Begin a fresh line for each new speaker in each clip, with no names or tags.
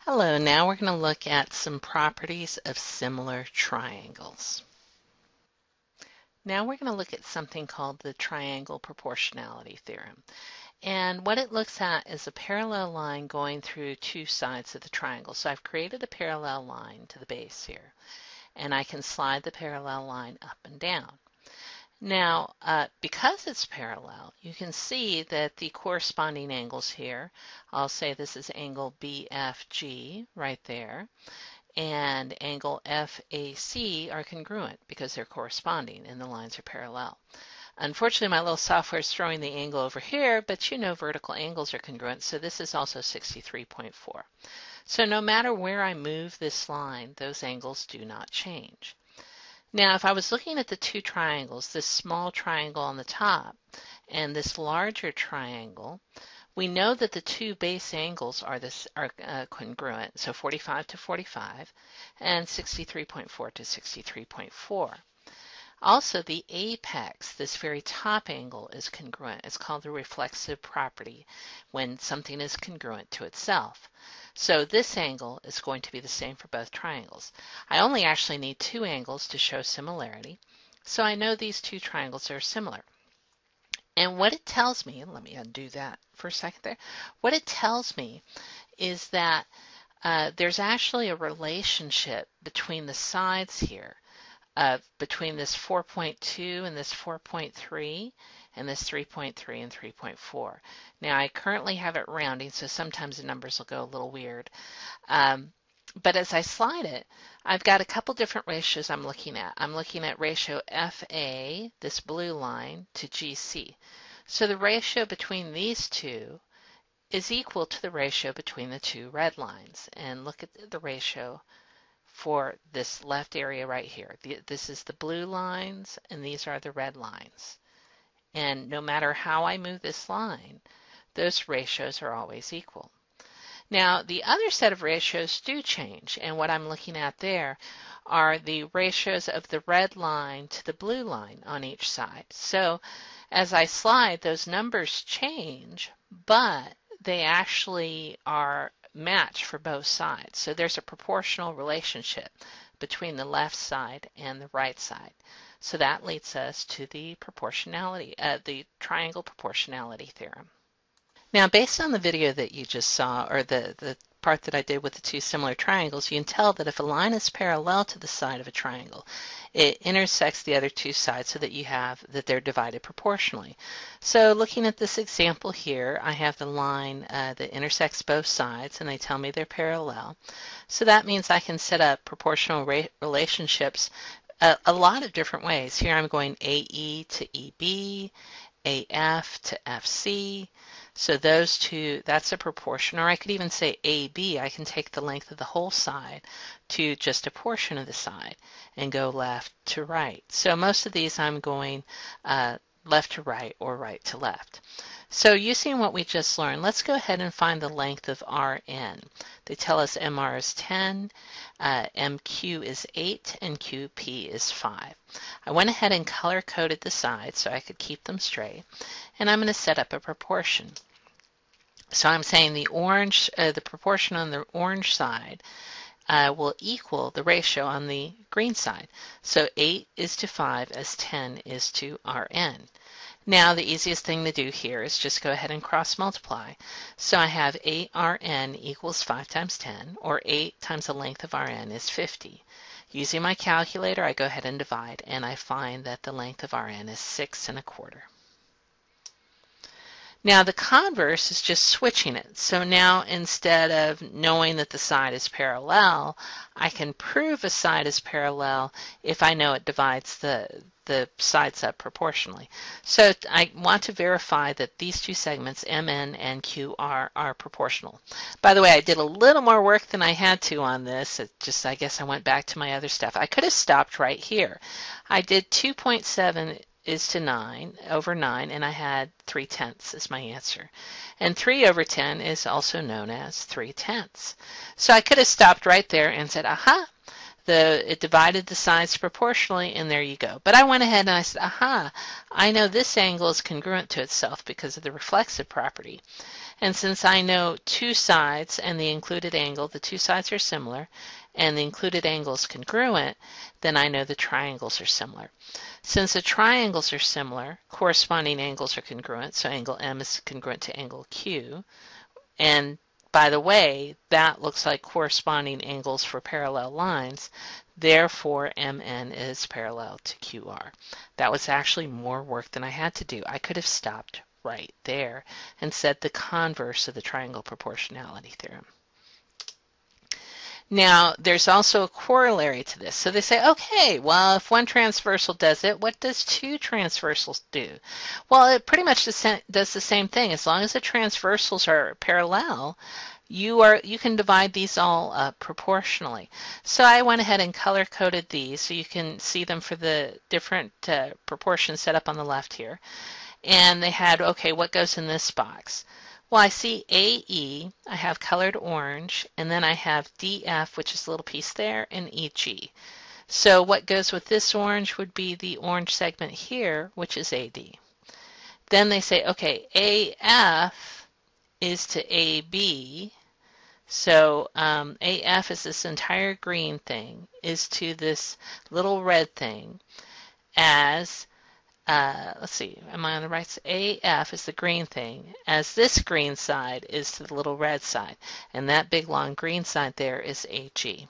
Hello, now we're going to look at some properties of similar triangles. Now we're going to look at something called the triangle proportionality theorem. And what it looks at is a parallel line going through two sides of the triangle. So I've created a parallel line to the base here, and I can slide the parallel line up and down. Now, because it's parallel, you can see that the corresponding angles here, I'll say this is angle BFG right there, and angle FAC are congruent because they're corresponding and the lines are parallel. Unfortunately, my little software is throwing the angle over here, but you know vertical angles are congruent, so this is also 63.4. So no matter where I move this line, those angles do not change. Now, if I was looking at the two triangles, this small triangle on the top and this larger triangle, we know that the two base angles are congruent, so 45 to 45 and 63.4 to 63.4. Also, the apex, this very top angle, is congruent. It's called the reflexive property when something is congruent to itself. So this angle is going to be the same for both triangles. I only actually need two angles to show similarity, so I know these two triangles are similar. And what it tells me, let me undo that for a second there, what it tells me is that there's actually a relationship between the sides here, between this 4.2 and this 4.3 and this 3.3 and 3.4. Now I currently have it rounding, so sometimes the numbers will go a little weird. But as I slide it, I've got a couple different ratios I'm looking at. I'm looking at ratio FA, this blue line, to GC. So the ratio between these two is equal to the ratio between the two red lines. And look at the ratio for this left area right here. This is the blue lines and these are the red lines. And no matter how I move this line, those ratios are always equal. Now, the other set of ratios do change, and what I'm looking at there are the ratios of the red line to the blue line on each side. So as I slide, those numbers change, but they actually are matched for both sides. So there's a proportional relationship between the left side and the right side. So that leads us to the the triangle proportionality theorem. Now, based on the video that you just saw, or the part that I did with the two similar triangles, you can tell that if a line is parallel to the side of a triangle, it intersects the other two sides so that they're divided proportionally. So looking at this example here, I have the line that intersects both sides, and they tell me they're parallel. So that means I can set up proportional relationships a lot of different ways. Here I'm going AE to EB, AF to FC. So those two, that's a proportion. Or I could even say AB. I can take the length of the whole side to just a portion of the side and go left to right. So most of these I'm going left to right or right to left. So using what we just learned, let's go ahead and find the length of RN. They tell us MR is 10, MQ is 8, and QP is 5. I went ahead and color-coded the sides so I could keep them straight, and I'm going to set up a proportion. So I'm saying the proportion on the orange side will equal the ratio on the green side. So 8 is to 5 as 10 is to RN. Now the easiest thing to do here is just go ahead and cross multiply. So I have 8RN equals 5 times 10, or 8 times the length of RN is 50. Using my calculator, I go ahead and divide, and I find that the length of RN is 6 1/4. Now the converse is just switching it. So now instead of knowing that the side is parallel, I can prove a side is parallel if I know it divides the sides up proportionally. So I want to verify that these two segments, MN and QR, are proportional. By the way, I did a little more work than I had to on this. I guess I went back to my other stuff. I could have stopped right here. I did 2.7 is to 9 over 9, and I had 3/10 as my answer. And 3 over 10 is also known as 3/10. So I could have stopped right there and said, aha, it divided the sides proportionally, and there you go. But I went ahead and I said, aha, I know this angle is congruent to itself because of the reflexive property. And since I know two sides and the included angle, the two sides are similar, and the included angle is congruent, then I know the triangles are similar. Since the triangles are similar, corresponding angles are congruent, so angle M is congruent to angle Q. And by the way, that looks like corresponding angles for parallel lines. Therefore, MN is parallel to QR. That was actually more work than I had to do. I could have stopped right there and said the converse of the triangle proportionality theorem. Now, there's also a corollary to this. So they say, okay, well, if one transversal does it, what does two transversals do? Well, it pretty much does the same thing. As long as the transversals are parallel, you can divide these all up proportionally. So I went ahead and color-coded these so you can see them for the different proportions set up on the left here. And they had, okay, what goes in this box? Well, I see AE, I have colored orange, and then I have DF, which is a little piece there, and EG. So what goes with this orange would be the orange segment here, which is AD. Then they say, okay, AF is to AB, so AF is this entire green thing, is to this little red thing, as let's see, am I on the right side? AF is the green thing, as this green side is to the little red side, and that big long green side there is AG.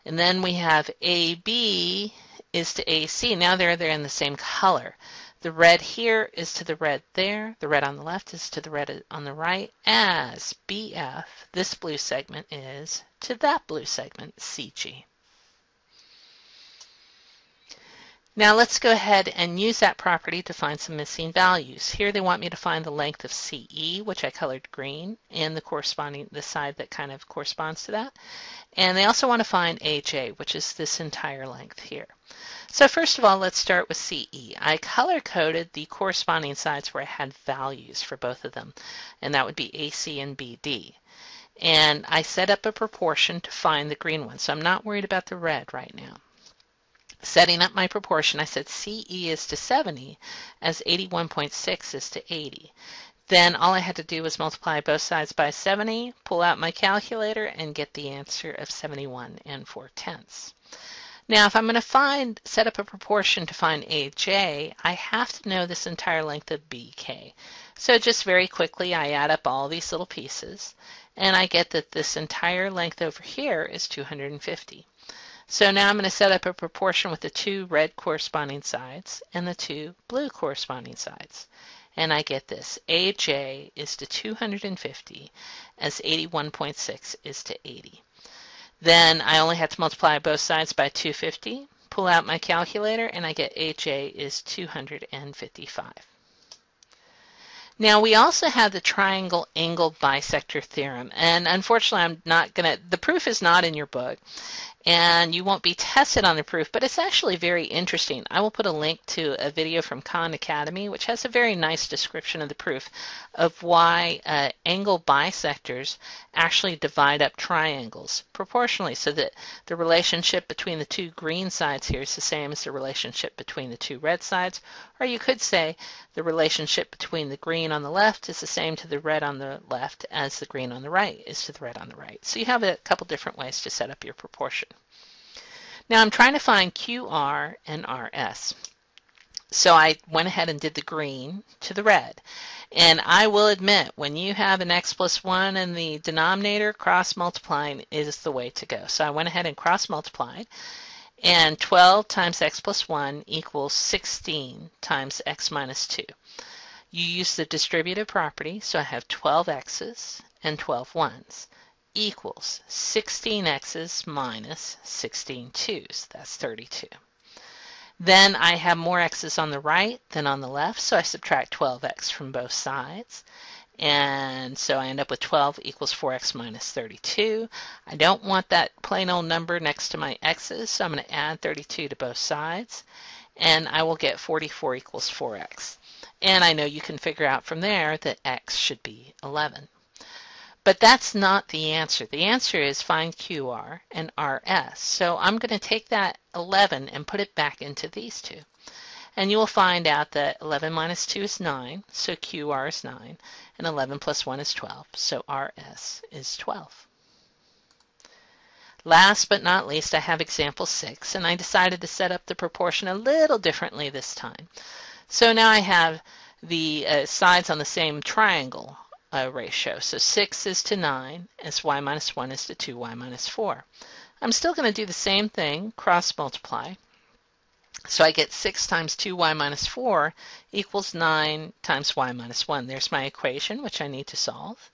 And then we have AB is to AC. Now they're in the same color. The red here is to the red there. The red on the left is to the red on the right, as BF, this blue segment, is to that blue segment, CG. Now let's go ahead and use that property to find some missing values. Here they want me to find the length of CE, which I colored green, and the side that kind of corresponds to that. And they also want to find AJ, which is this entire length here. So first of all, let's start with CE. I color-coded the corresponding sides where I had values for both of them, and that would be AC and BD. And I set up a proportion to find the green one, so I'm not worried about the red right now. Setting up my proportion, I said CE is to 70 as 81.6 is to 80. Then all I had to do was multiply both sides by 70, pull out my calculator, and get the answer of 71 4/10. Now if I'm going to set up a proportion to find AJ, I have to know this entire length of BK. So just very quickly I add up all these little pieces, and I get that this entire length over here is 250. So now I'm going to set up a proportion with the two red corresponding sides and the two blue corresponding sides. And I get this. AJ is to 250 as 81.6 is to 80. Then I only have to multiply both sides by 250, pull out my calculator, and I get AJ is 255. Now we also have the triangle angle bisector theorem, and unfortunately the proof is not in your book, and you won't be tested on the proof, but it's actually very interesting. I will put a link to a video from Khan Academy, which has a very nice description of the proof of why angle bisectors actually divide up triangles proportionally, so that the relationship between the two green sides here is the same as the relationship between the two red sides, or you could say the relationship between the green on the left is the same to the red on the left as the green on the right is to the red on the right. So you have a couple different ways to set up your proportion. Now I'm trying to find QR and RS. So I went ahead and did the green to the red. And I will admit, when you have an x plus 1 in the denominator, cross multiplying is the way to go. So I went ahead and cross multiplied. And 12 times x plus 1 equals 16 times x minus 2. You use the distributive property, so I have 12 x's and 12 1's equals 16 x's minus 16 2's. That's 32. Then I have more x's on the right than on the left, so I subtract 12x from both sides. And so I end up with 12 equals 4x minus 32. I don't want that plain old number next to my x's, so I'm going to add 32 to both sides. And I will get 44 equals 4x. And I know you can figure out from there that x should be 11. But that's not the answer. The answer is find QR and RS. So I'm going to take that 11 and put it back into these two. And you will find out that 11 minus 2 is 9, so QR is 9, and 11 plus 1 is 12, so RS is 12. Last but not least, I have example 6, and I decided to set up the proportion a little differently this time. So now I have the sides on the same triangle ratio. So 6 is to 9 as y minus 1 is to 2y minus 4. I'm still going to do the same thing, cross multiply. So I get 6 times 2y minus 4 equals 9 times y minus 1. There's my equation, which I need to solve.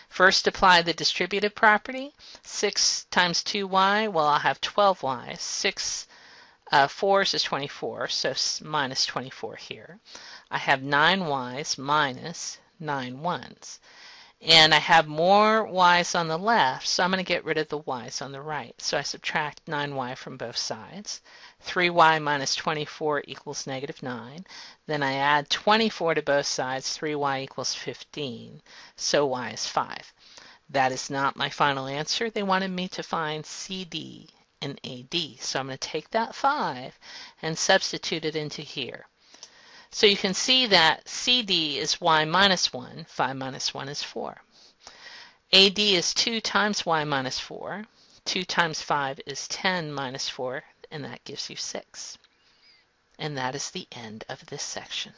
First, apply the distributive property. 6 times 2y, well, I'll have 12y. 6 4s is 24, so minus 24 here. I have 9 y's minus 9 1's. And I have more y's on the left, so I'm going to get rid of the y's on the right. So I subtract 9y from both sides. 3y minus 24 equals negative 9. Then I add 24 to both sides. 3y equals 15. So y is 5. That is not my final answer. They wanted me to find CD and AD. So I'm going to take that 5 and substitute it into here. So you can see that CD is y minus 1. 5 minus 1 is 4. AD is 2 times y minus 4. 2 times 5 is 10 minus 4, and that gives you 6. And that is the end of this section.